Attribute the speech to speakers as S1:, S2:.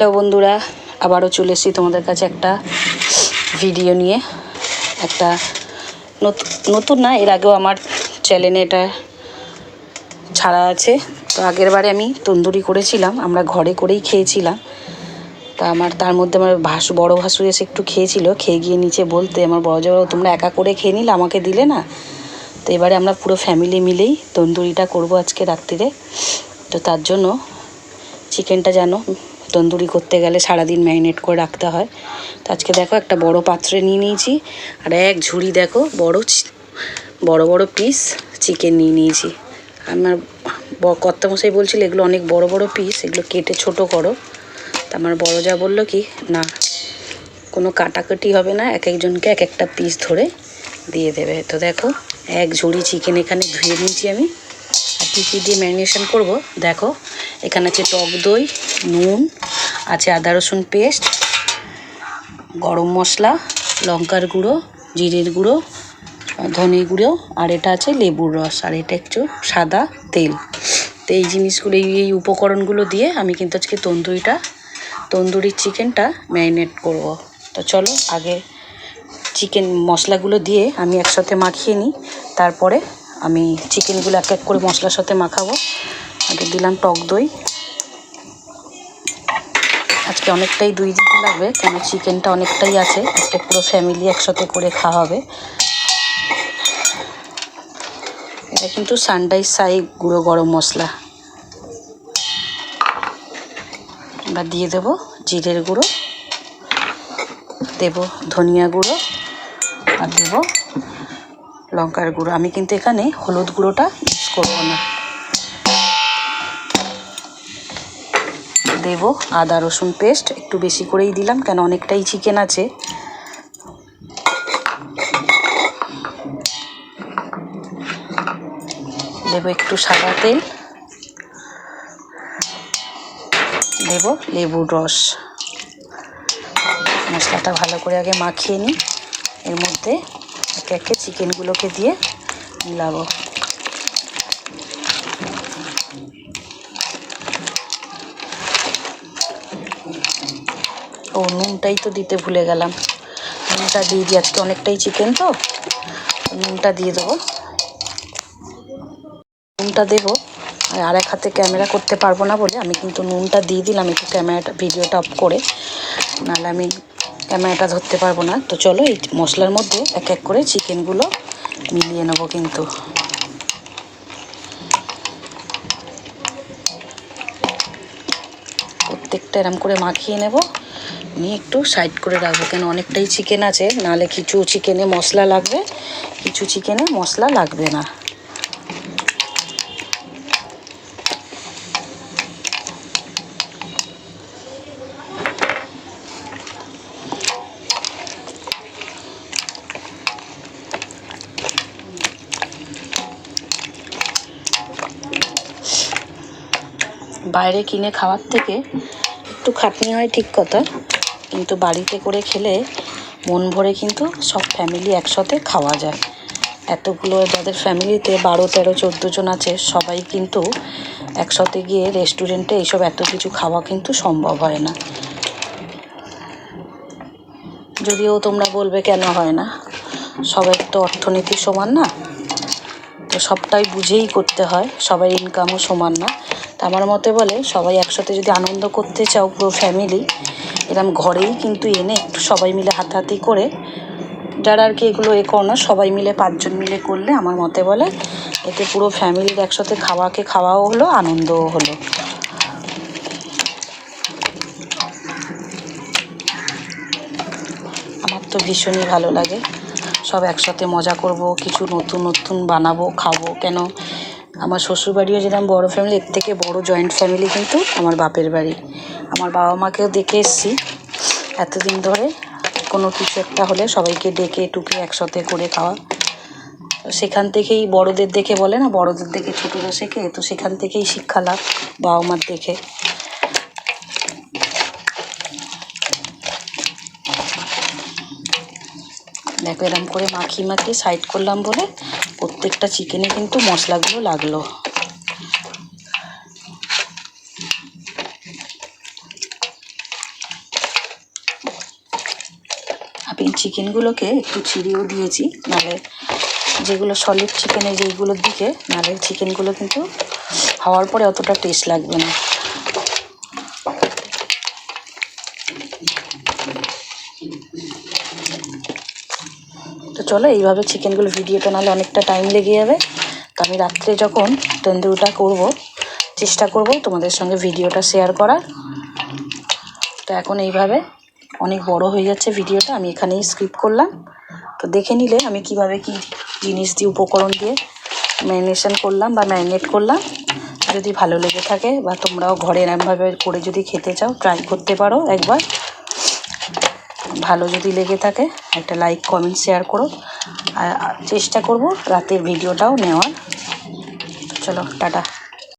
S1: Hello বন্ধুরা, আবারও চলে এসেছি তোমাদের কাছে একটা ভিডিও নিয়ে। একটা নতুন না, এর আগেও আমার চ্যানেলে এটা ছাড়া আছে। তো আগের বারে আমি তন্দুরি করেছিলাম, আমরা ঘরে করেই খেয়েছিলাম। তা তার মধ্যে আমার বড় ভাসু এসে একটু খেয়েছিল, খেয়ে গিয়ে নিচে বলতে আমার বড় যাবো, তোমরা একা করে খেয়ে নিলে, আমাকে দিলে না। তো এবারে আমরা পুরো ফ্যামিলি মিলেই তন্দুরিটা করব আজকে রাত্রিরে। তো তার জন্য চিকেনটা জানো তন্দুরি করতে গেলে সারাদিন ম্যারিনেট করে রাখতে হয়। তো আজকে দেখো একটা বড় পাত্রে নিয়ে নিয়েছি, আর এক ঝুড়ি দেখো বড় বড় পিস চিকেন নিয়ে নিয়েছি। আমার কর্তামশাই বলছিল এগুলো অনেক বড় বড় পিস, এগুলো কেটে ছোট করো। তা আমার বড় যা বললো কি না, কোনো কাটাকাটি হবে না, এক একজনকে এক একটা পিস ধরে দিয়ে দেবে। তো দেখো এক ঝুড়ি চিকেন এখানে ধুয়ে নিয়েছি আমি। আর কী কী দিয়ে ম্যারিনেশন করব দেখো, এখানে আছে টক দই, নুন আছে, আদা রসুন পেস্ট, গরম মশলা, লঙ্কার গুঁড়ো, জিরের গুঁড়ো, ধনে গুঁড়ো, আর এটা আছে লেবুর রস, আর এটা একটু সাদা তেল। তো এই জিনিসগুলো, এই উপকরণগুলো দিয়ে আমি কিন্তু আজকে তন্দুরির চিকেনটা ম্যারিনেট করব। তো চলো আগে চিকেন মশলাগুলো দিয়ে আমি একসাথে মাখিয়ে নিই, তারপরে আমি চিকেনগুলো এক এক করে মশলার সাথে মাখাবো। আগে দিলাম টক দই, আজকে অনেকটাই দই দিতে লাগবে, কেন চিকেনটা অনেকটাই আছে, আজকে পুরো ফ্যামিলি একসাথে করে খাওয়া হবে। এটা কিন্তু সানরাইজ সাই গুঁড়ো গরম মশলা। এবার দিয়ে দেবো জিরের গুঁড়ো, দেব ধনিয়া গুঁড়ো, আর দেব লঙ্কার গুঁড়ো। আমি কিন্তু এখানে হলুদ গুঁড়োটা ইউজ করবো না। দেব আদা রসুন পেস্ট, একটু বেশি করেই দিলাম, কেন অনেকটাই চিকেন আছে। দেব একটু সাদা তেল, দেব লেবুর রস। মশলাটা ভালো করে আগে মাখিয়ে নিই, এর মধ্যে একে একে চিকেনগুলোকে দিয়ে মিলাবো। ও নুনটাই তো দিতে ভুলে গেলাম, নুনটা দিয়ে দিই, আজকে অনেকটাই চিকেন তো নুনটা দিয়ে দেবো। নুনটা দেবো, আর এক হাতে ক্যামেরা করতে পারবো না বলে আমি কিন্তু নুনটা দিয়ে দিলাম একটু ভিডিওটা অফ করে, নাহলে আমি ক্যামেরাটা ধরতে পারবো না। তো চলো এই মশলার মধ্যে এক এক করে চিকেনগুলো মিলিয়ে নেবো। কিন্তু প্রত্যেকটা এরম করে মাখিয়ে নেব, নিয়ে একটু সাইড করে রাখবো, কেন অনেকটাই চিকেন আছে, নাহলে কিছু চিকেনে মশলা লাগবে, কিছু চিকেনে মশলা লাগবে না। বাইরে কিনে খাওয়ার থেকে একটু খাটনি হয় ঠিক কথা, কিন্তু বাড়িতে করে খেলে মন ভরে কিন্তু সব ফ্যামিলি একসাথে খাওয়া যায়। এতগুলো যাদের ফ্যামিলিতে 12, 13, 14 জন আছে, সবাই কিন্তু একসাথে গিয়ে রেস্টুরেন্টে এইসব এত কিছু খাওয়া কিন্তু সম্ভব হয় না। যদিও তোমরা বলবে কেন হয় না, সবাই তো অর্থনীতি সমান না, তো সবটাই বুঝেই করতে হয়, সবাই ইনকামও সমান না। তা আমার মতে বলে সবাই একসাথে যদি আনন্দ করতে চাও পুরো ফ্যামিলি, এরম ঘরেই কিন্তু এনে একটু সবাই মিলে হাতাহাতি করে, যারা আর কি এগুলো করো না, সবাই মিলে 5 জন মিলে করলে আমার মতে বলে এতে পুরো ফ্যামিলির একসাথে খাওয়াও হলো, আনন্দও হলো। আমার তো ভীষণই ভালো লাগে, সব একসাথে মজা করব, কিছু নতুন নতুন বানাবো, খাবো। কেন আমার শ্বশুরবাড়িও যেরকম বড় ফ্যামিলি, এর থেকে বড় জয়েন্ট ফ্যামিলি কিন্তু আমার বাপের বাড়ি। আমার বাবা মাকেও দেখে এসেছি এতদিন ধরে, কোনো কিছু একটা হলে সবাইকে ডেকে টুকে একসাথে করে খাওয়া। সেখান থেকেই বড়দের দেখে, বলে না বড়দের দেখে ছোটরা শেখে, তো সেখান থেকেই শিক্ষা লাভ বাবা মার দেখে। দেখো এরম করে মাখিয়ে সাইড করলাম বলে প্রত্যেকটা চিকেনে কিন্তু মশলাগুলো লাগলো। আমি চিকেনগুলোকে একটু ছিঁড়েও দিয়েছি, নাহলে যেগুলো সলিড চিকেনের যেইগুলোর দিকে, নাহলে চিকেনগুলো কিন্তু হওয়ার পরে অতটা টেস্ট লাগবে না। তো চলো এইভাবে চিকেনগুলো, ভিডিওটা নাহলে অনেকটা টাইম লেগে যাবে। তো আমি রাত্রে যখন তন্দুরটা করব, চেষ্টা করব তোমাদের সঙ্গে ভিডিওটা শেয়ার করার। তো এখন এইভাবে অনেক বড় হয়ে যাচ্ছে ভিডিওটা, আমি এখানেই স্কিপ করলাম। তো দেখে নিলে আমি কিভাবে কি জিনিস দিয়ে, উপকরণ দিয়ে ম্যারিনেশন করলাম বা ম্যারিনেট করলাম। যদি ভালো লেগে থাকে বা তোমরাও ঘরে এরমভাবে করে যদি খেতে চাও, ট্রাই করতে পারো একবার। ভালো যদি লেগে থাকে একটা লাইক, কমেন্ট, শেয়ার করো। আর চেষ্টা করব রাতের ভিডিওটাও নেওয়ার। চলো টাটা।